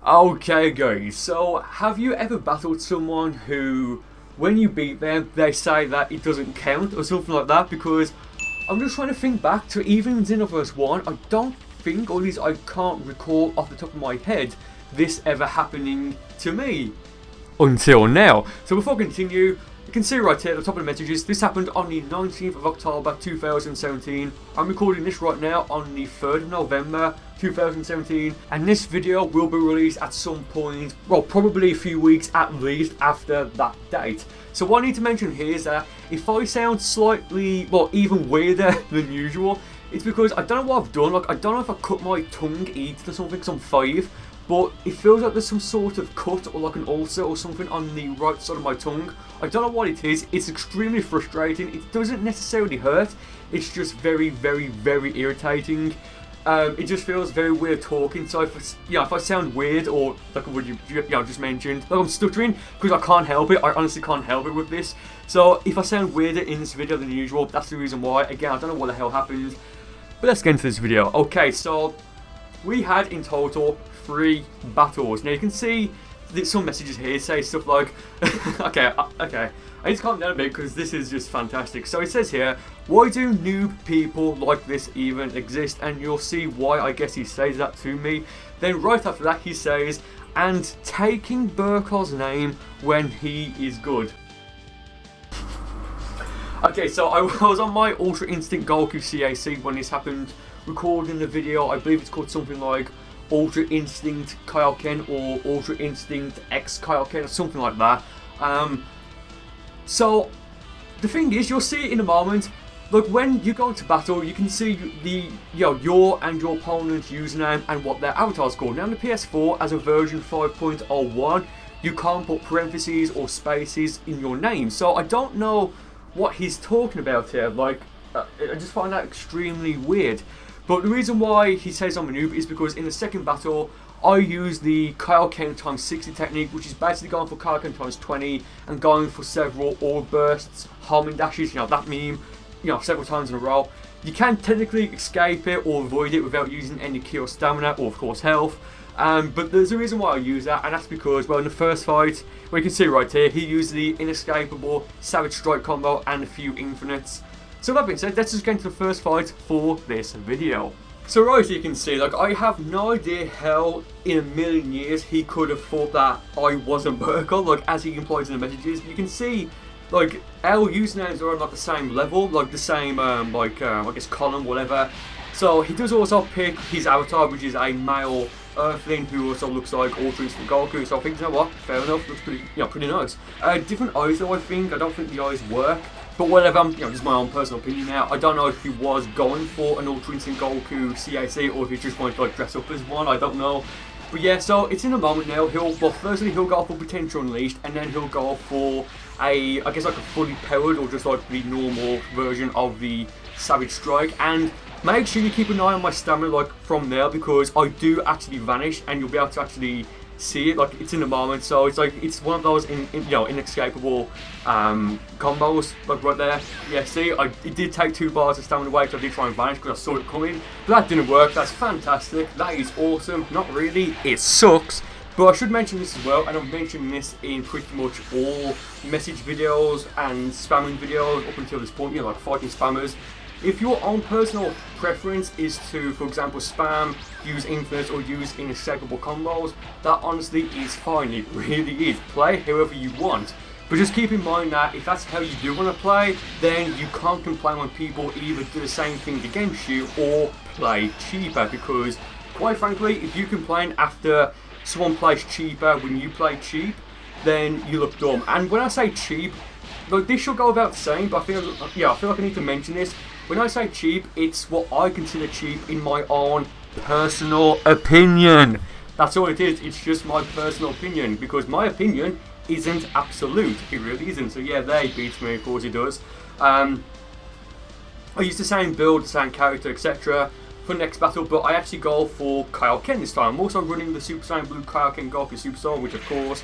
Okay guys, so have you ever battled someone who, when you beat them, they say that it doesn't count or something like that? Because I'm just trying to think back to even Xenoverse 1, I don't think, or at least I can't recall off the top of my head, this ever happening to me. Until now. So before I continue, you can see right here at the top of the messages, this happened on the 19th of October 2017. I'm recording this right now on the 3rd of November 2017, and this video will be released at some point, well, probably a few weeks at least after that date. So what I need to mention here is that if I sound slightly, well, even weirder than usual, it's because I don't know what I've done. Like, I don't know if I cut my tongue eats or something, because I'm 5. But it feels like there's some sort of cut or like an ulcer or something on the right side of my tongue. I don't know what it is. It's extremely frustrating. It doesn't necessarily hurt. It's just very, very, very irritating. It just feels very weird talking. So if I sound weird, or like what you just mentioned, like I'm stuttering because I can't help it. I honestly can't help it with this. So if I sound weirder in this video than usual, that's the reason why. Again, I don't know what the hell happened. But let's get into this video. Okay, so we had in total 3 battles. Now you can see that some messages here say stuff like, okay, I need to calm down a bit because this is just fantastic. So it says here, why do noob people like this even exist? And you'll see why I guess he says that to me. Then right after that he says, and taking Burcol's name when he is good. Okay, so I was on my Ultra Instinct Goku CAC when this happened, recording the video. I believe it's called something like Ultra Instinct Kaioken or Ultra Instinct X Kaioken or something like that. So the thing is, you'll see it in a moment. Look, when you go into battle, you can see the your and your opponent's username and what their avatar's called. Now, in the PS4, as a version 5.01, you can't put parentheses or spaces in your name. So I don't know what he's talking about here. Like, I just find that extremely weird. But the reason why he says I'm a noob is because in the second battle, I used the Kaioken times 60 technique, which is basically going for Kaioken times 20 and going for several orb bursts, homing dashes, that meme, several times in a row. You can technically escape it or avoid it without using any ki or stamina, or of course health. But there's a reason why I use that, and that's because, well, in the first fight, well, you can see right here, he used the inescapable Savage Strike combo and a few infinites. So that being said, let's just get into the first fight for this video. So right, you can see, like, I have no idea how in a million years he could have thought that I wasn't Burcol, like, as he implies in the messages. You can see, like, our usernames are on, like, the same level, like, the same, I guess, column, whatever. So he does also pick his avatar, which is a male Earthling who also looks like Ultra Instinct Goku. So I think, you know what, fair enough, looks pretty, pretty nice. Different eyes though, I think. I don't think the eyes work. But whatever, this is my own personal opinion now. I don't know if he was going for an Ultra Instinct Goku CAC or if he's just going to, like, dress up as one. I don't know. But yeah, so it's in a moment now. Firstly he'll go for Potential Unleashed, and then he'll go for I guess like a fully powered or just like the normal version of the Savage Strike. And make sure you keep an eye on my stamina, like, from there, because I do actually vanish, and you'll be able to actually see it. Like, it's in the moment, so it's like it's one of those inescapable combos, like right there. Yeah, see, it did take 2 bars of stamina away, so I did try and vanish because I saw it coming, but that didn't work. That's fantastic. That is awesome. Not really. It sucks. But I should mention this as well, and I'm mentioning this in pretty much all message videos and spamming videos up until this point, like fighting spammers. If your own personal preference is to, for example, spam, use infinites, or use inescapable combos, that honestly is fine. It really is. Play however you want. But just keep in mind that if that's how you do want to play, then you can't complain when people either do the same thing against you or play cheaper. Because, quite frankly, if you complain after someone plays cheaper when you play cheap, then you look dumb. And when I say cheap, like, this should go without saying, but I feel like I need to mention this. When I say cheap, it's what I consider cheap in my own personal opinion. That's all it is. It's just my personal opinion, because my opinion isn't absolute. It really isn't. So yeah, there he beats me. Of course he does. I use the same build, the same character, etc. for the next battle, but I actually go for Kaioken this time. I'm also running the Super Saiyan Blue Kaioken Goku Super Soul, which of course,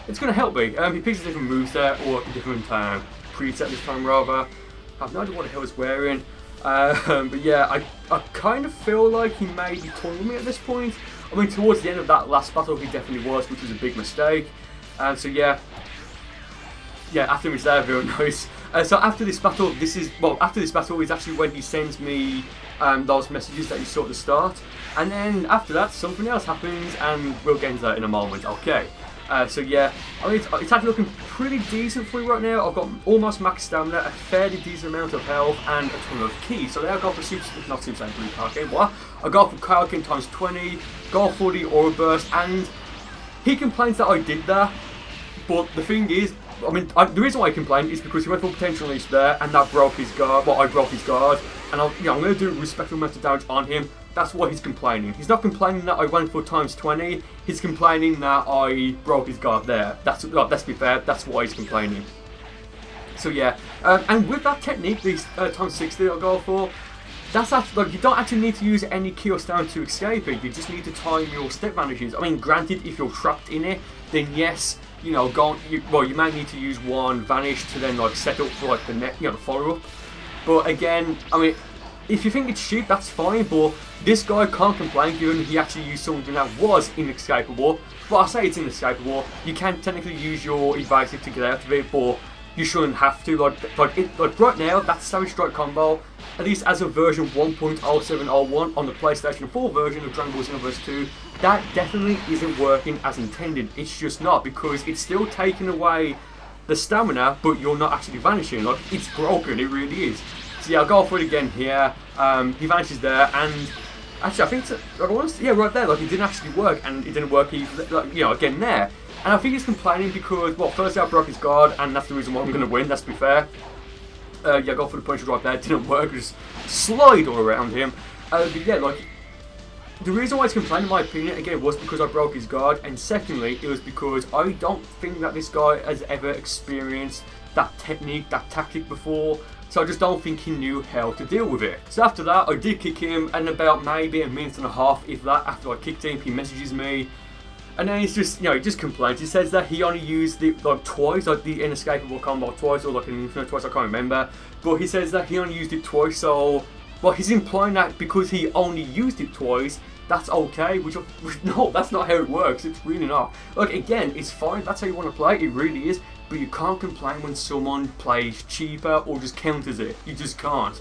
it's going to help me. He picks a different moveset, or a different preset this time rather. I have no idea what the hell he's wearing. But yeah, I kind of feel like he may be toying with me at this point. I mean, towards the end of that last battle, he definitely was, which was a big mistake. So yeah, after him is there, very nice. So after this battle, after this battle is actually when he sends me those messages that you saw at the start. And then after that, something else happens, and we'll get into that in a moment, okay? So yeah, I mean, it's actually looking pretty decent for me right now. I've got almost max stamina, a fairly decent amount of health, and a ton of keys. So there I go for not Super Saiyan Blue Kaioken, what? I go for Kaioken times 20, go for the Aura Burst, and he complains that I did that. But the thing is, I mean, the reason why I complained is because he went for potential unleash there, and that broke his guard. Well, I broke his guard, and I'm going to do a respectful amount of damage on him. That's why he's complaining. He's not complaining that I went for times 20. He's complaining that I broke his guard there. Let's be fair. That's why he's complaining. So yeah, and with that technique, these times 60 I go for, that's actually, like, you don't actually need to use any key or stamina to escape it. You just need to time your step vanishes. I mean, granted, if you're trapped in it, then yes, you know, you might need to use one vanish to then like set up for like the follow up. But again, I mean, if you think it's cheap, that's fine. But this guy can't complain given he actually used something that was inescapable. But I say it's inescapable. You can technically use your evasive to get out of it, but you shouldn't have to. Like right now, that Savage Strike combo, at least as a version 1.0701 on the PlayStation 4 version of Dragon Ball Xenoverse 2, that definitely isn't working as intended. It's just not, because it's still taking away the stamina, but you're not actually vanishing. Like, it's broken, it really is. So yeah, I'll go for it again here. He vanishes there, and actually I think right there, like, it didn't actually work, and it didn't work again there. And I think he's complaining because, well, firstly I broke his guard, and that's the reason why I'm going to win, let's be fair. Go for the punch right there, didn't work, just slide all around him. But yeah, like, the reason why he's complaining, in my opinion, again, was because I broke his guard, and secondly, it was because I don't think that this guy has ever experienced that technique, that tactic before, so I just don't think he knew how to deal with it. So after that, I did kick him, and about maybe a minute and a half, if that, after I kicked him, he messages me, and then he's just, he just complains. He says that he only used it like twice, like the inescapable combo twice, or like an infinite twice, I can't remember, but he says that he only used it twice, so, well, he's implying that because he only used it twice, that's okay, which no, that's not how it works, it's really not. Like, again, it's fine, that's how you want to play, it really is, but you can't complain when someone plays cheaper or just counters it, you just can't.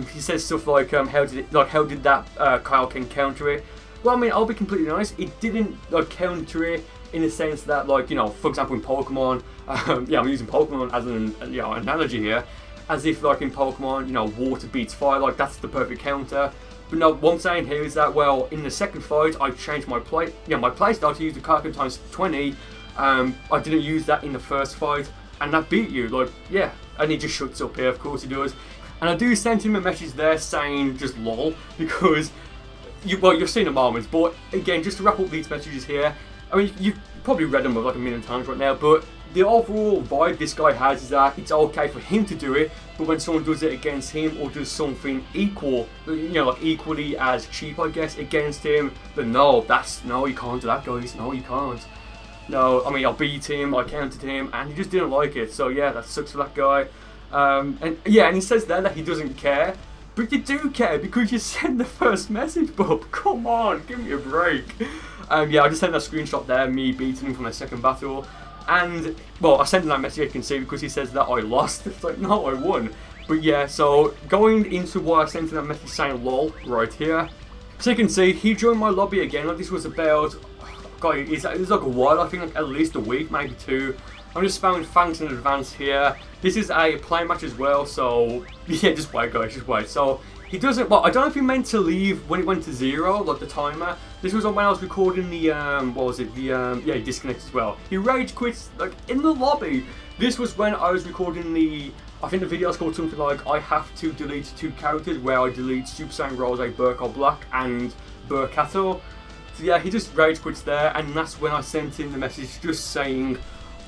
He says stuff like, how did that Kaioken counter it? Well, I mean, I'll be completely honest, it didn't like counter it in the sense that, like, for example in Pokemon, I'm using Pokemon as an analogy here, as if like in Pokemon, water beats fire, like that's the perfect counter. But no, what I'm saying here is that, well, in the second fight, I changed my playstyle to use the Kaioken times 20. I didn't use that in the first fight, and that beat you, like, yeah. And he just shuts up here, of course he does. And I do send him a message there saying just lol, because, you'll see in a moment, but again, just to wrap up these messages here, I mean, you've probably read them like a million times right now, but the overall vibe this guy has is that it's okay for him to do it, but when someone does it against him or does something equal, like equally as cheap, I guess, against him, then no, you can't do that, guys, no, you can't. No, I mean, I beat him, I countered him, and he just didn't like it, so yeah, that sucks for that guy. And he says there that he doesn't care, but you do care because you sent the first message, bub, come on, give me a break. I just sent that screenshot there, me beating him from the second battle. And, well, I sent him that message, you can see, because he says that I lost. It's like, no, I won. But yeah, so going into why I sent him that message saying lol right here. So you can see, he joined my lobby again. Like, this was about, God, it's like a while, I think like at least a week, maybe two. I'm just spamming thanks in advance here. This is a play match as well, so yeah, just wait, guys, just wait. So he doesn't, well, I don't know if he meant to leave when it went to 0, like the timer. This was when I was recording the, he disconnected as well. He rage quits, like, in the lobby. This was when I was recording I think the video is called something like, I have to delete 2 characters, where I delete Super Saiyan Rose, Burcol Black, and Burkato. So yeah, he just rage quits there, and that's when I sent him the message just saying,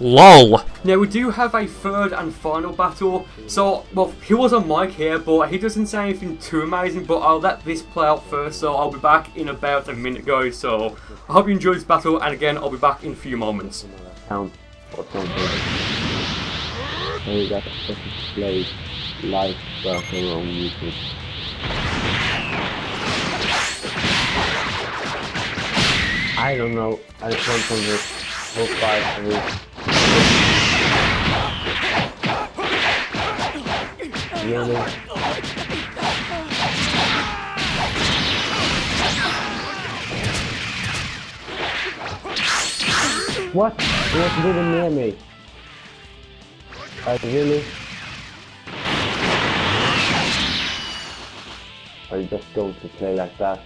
LOL. Now we do have a third and final battle. So, well, he was on mic here, but he doesn't say anything too amazing, but I'll let this play out first, so I'll be back in about a minute, guys. So, I hope you enjoyed this battle, and again, I'll be back in a few moments. Count or something. Hey, that's just a play live Burcol on YouTube. I don't know. I just want some this whole fight to really. What? He was really near me. Really? Are you just going to play like that?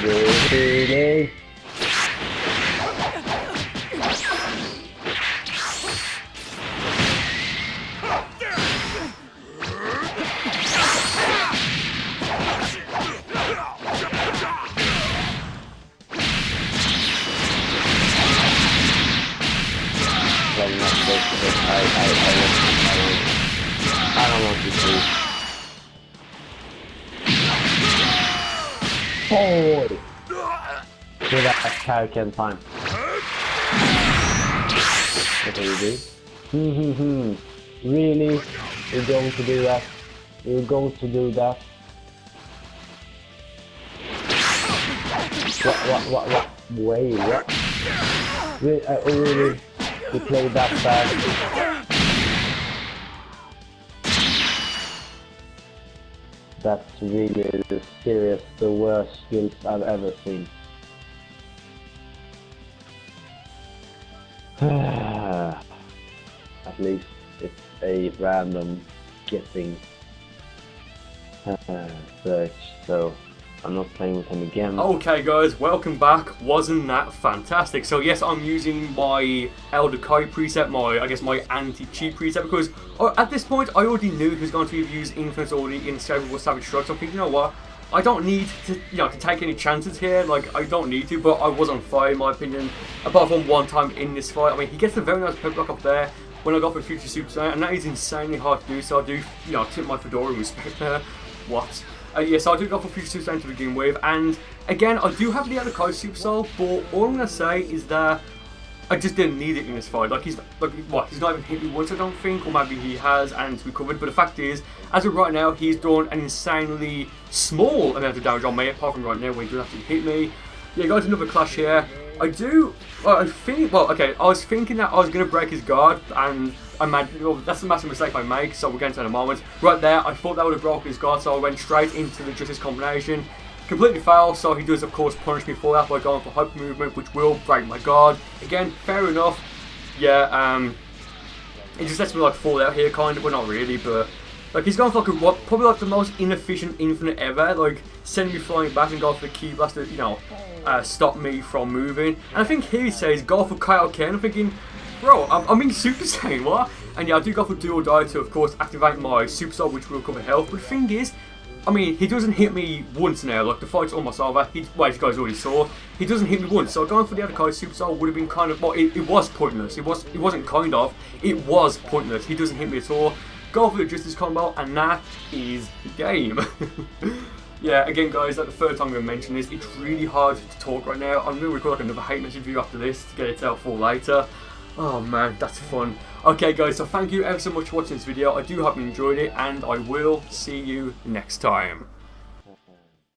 Really? I don't want to see. Oh! Do that character in time. What do you do? Really? You're going to do that? You're going to do that? What? Wait, what? Really? You played that bad? That's really the worst skills I've ever seen. At least it's a random guessing search, so I'm not playing with him again. Okay guys, welcome back. Wasn't that fantastic? So yes, I'm using my Elder Kai preset, my anti-cheat preset, because at this point I already knew he was going to use Infinite already in Inescapable Savage Strike, so I'm thinking, you know what, I don't need to, to take any chances here, like, I don't need to, but I was on fire in my opinion, apart from one time in this fight. I mean, he gets a very nice pep block up there when I go for Future Super Saiyan, and that is insanely hard to do, so I do, tip my fedora and respect there. What? Yes, I do go for Future Super Saiyan to begin with, and again, I do have the Elder Kai Super Soul, but all I'm going to say is that I just didn't need it in this fight. He's not even hit me once, I don't think, or maybe he has and it's recovered, but the fact is, as of right now, he's done an insanely small amount of damage on me, apart from right now when he does actually hit me. Yeah, guys, another clash here. I was thinking that I was going to break his guard, and that's the massive mistake I make, so we'll get into that in a moment. Right there, I thought that would have broken his guard, so I went straight into the Justice combination. Completely failed, so he does of course punish me for that by going for hyper movement, which will break my guard. Again, fair enough. Yeah, it just lets me fall out here, kind of. Well, not really, but he's going for probably the most inefficient infinite ever. Sending me flying back and going for the Ki Blast to, stop me from moving. And I think here he says go for Kaioken. I'm thinking, bro, I'm in Super Saiyan, what? And yeah, I do go for Dual Die to of course activate my Super Soul, which will recover health. But the thing is, I mean, he doesn't hit me once now, the fight's almost over. You guys already saw, he doesn't hit me once, so going for the Elder Kai Super Soul would have been kind of, it was pointless. It wasn't kind of, it was pointless. He doesn't hit me at all. Go for the Justice combo, and that is the game. Yeah, again guys, that's the third time I'm going to mention this. It's really hard to talk right now. I'm going to record another hate message video after this to get it out for later. Oh man, that's fun. Okay guys, so thank you ever so much for watching this video. I do hope you enjoyed it, and I will see you next time.